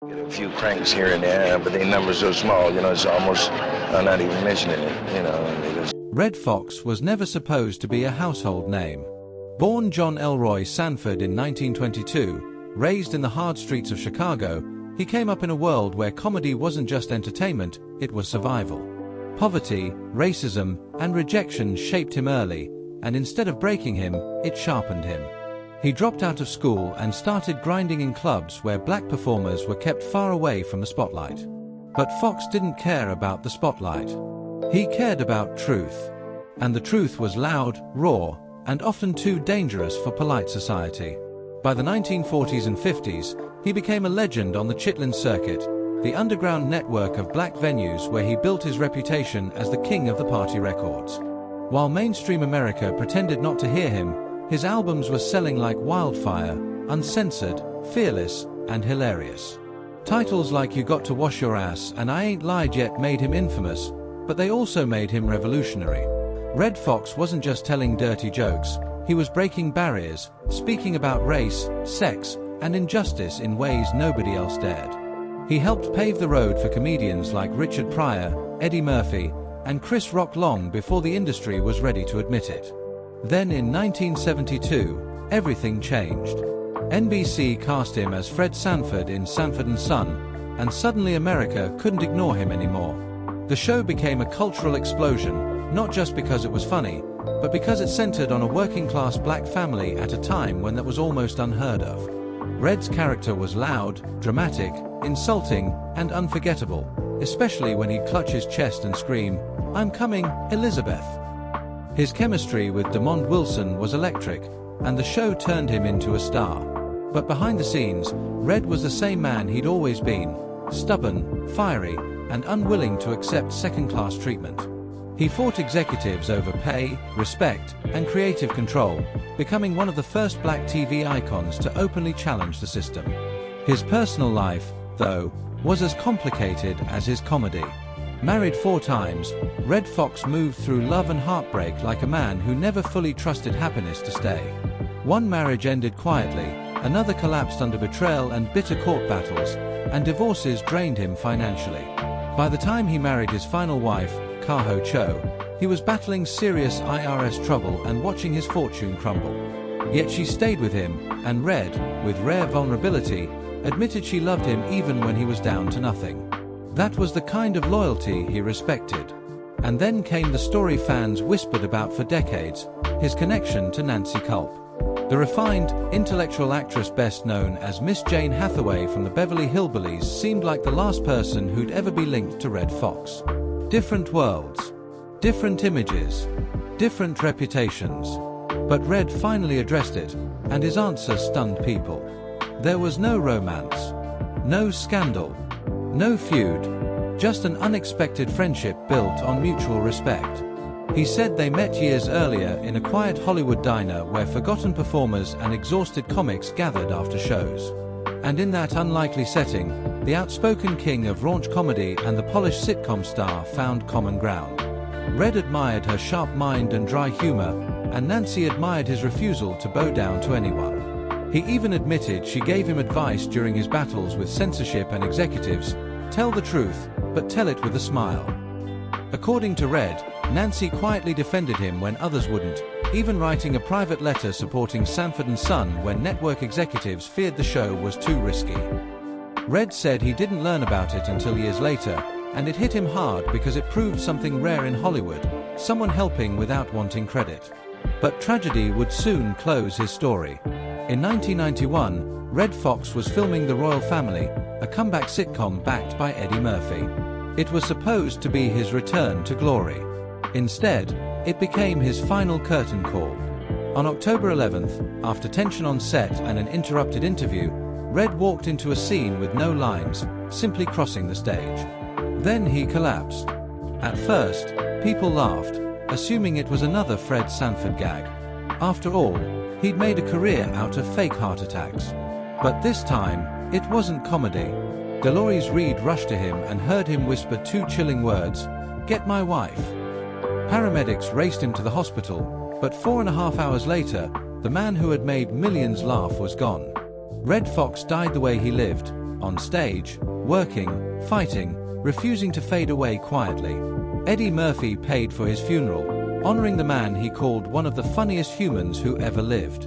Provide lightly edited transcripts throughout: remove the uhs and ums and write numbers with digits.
Get a few cranks here and there, but their numbers so small, it's almost not even mentioning it. Red Fox was never supposed to be a household name. Born John Elroy Sanford in 1922, raised in the hard streets of Chicago, he came up in a world where comedy wasn't just entertainment, it was survival. Poverty, racism, and rejection shaped him early, and instead of breaking him, it sharpened him. He dropped out of school and started grinding in clubs where black performers were kept far away from the spotlight. But Foxx didn't care about the spotlight. He cared about truth. And the truth was loud, raw, and often too dangerous for polite society. By the 1940s and 50s, he became a legend on the Chitlin circuit, the underground network of black venues where he built his reputation as the king of the party records. While mainstream America pretended not to hear him, his albums were selling like wildfire, uncensored, fearless, and hilarious. Titles like You Got to Wash Your Ass and I Ain't Lied Yet made him infamous, but they also made him revolutionary. Red Fox wasn't just telling dirty jokes, he was breaking barriers, speaking about race, sex, and injustice in ways nobody else dared. He helped pave the road for comedians like Richard Pryor, Eddie Murphy, and Chris Rock long before the industry was ready to admit it. Then in 1972, everything changed. NBC cast him as Fred Sanford in Sanford and Son, and suddenly America couldn't ignore him anymore. The show became a cultural explosion, not just because it was funny, but because it centered on a working-class black family at a time when that was almost unheard of. Red's character was loud, dramatic, insulting, and unforgettable, especially when he'd clutch his chest and scream, "I'm coming, Elizabeth." His chemistry with Demond Wilson was electric, and the show turned him into a star. But behind the scenes, Red was the same man he'd always been, stubborn, fiery, and unwilling to accept second-class treatment. He fought executives over pay, respect, and creative control, becoming one of the first black TV icons to openly challenge the system. His personal life, though, was as complicated as his comedy. Married 4 times, Red Fox moved through love and heartbreak like a man who never fully trusted happiness to stay. One marriage ended quietly, another collapsed under betrayal and bitter court battles, and divorces drained him financially. By the time he married his final wife, Kaho Cho, he was battling serious IRS trouble and watching his fortune crumble. Yet she stayed with him, and Red, with rare vulnerability, admitted she loved him even when he was down to nothing. That was the kind of loyalty he respected. And then came the story fans whispered about for decades, his connection to Nancy Kulp. The refined, intellectual actress best known as Miss Jane Hathaway from the Beverly Hillbillies seemed like the last person who'd ever be linked to Red Fox. Different worlds, different images, different reputations. But Red finally addressed it, and his answer stunned people. There was no romance, no scandal, no feud, just an unexpected friendship built on mutual respect. He said they met years earlier in a quiet Hollywood diner where forgotten performers and exhausted comics gathered after shows. And in that unlikely setting, the outspoken king of raunch comedy and the polished sitcom star found common ground. Red admired her sharp mind and dry humor, and Nancy admired his refusal to bow down to anyone. He even admitted she gave him advice during his battles with censorship and executives: tell the truth, but tell it with a smile. According to Red, Nancy quietly defended him when others wouldn't, even writing a private letter supporting Sanford and Son when network executives feared the show was too risky. Red said he didn't learn about it until years later, and it hit him hard because it proved something rare in Hollywood, someone helping without wanting credit. But tragedy would soon close his story. In 1991, Red Fox was filming The Royal Family, a comeback sitcom backed by Eddie Murphy. It was supposed to be his return to glory. Instead, it became his final curtain call. On October 11th, after tension on set and an interrupted interview, Red walked into a scene with no lines, simply crossing the stage. Then he collapsed. At first, people laughed, assuming it was another Fred Sanford gag. After all, he'd made a career out of fake heart attacks. But this time, it wasn't comedy. Dolores Reed rushed to him and heard him whisper 2 chilling words, "Get my wife." Paramedics raced him to the hospital, but 4.5 hours later, the man who had made millions laugh was gone. Red Fox died the way he lived, on stage, working, fighting, refusing to fade away quietly. Eddie Murphy paid for his funeral, honoring the man he called one of the funniest humans who ever lived.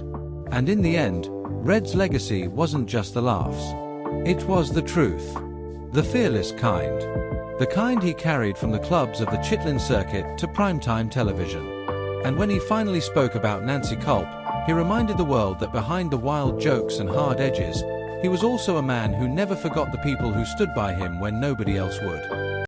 And in the end, Red's legacy wasn't just the laughs. It was the truth. The fearless kind. The kind he carried from the clubs of the Chitlin circuit to primetime television. And when he finally spoke about Nancy Kulp, he reminded the world that behind the wild jokes and hard edges, he was also a man who never forgot the people who stood by him when nobody else would.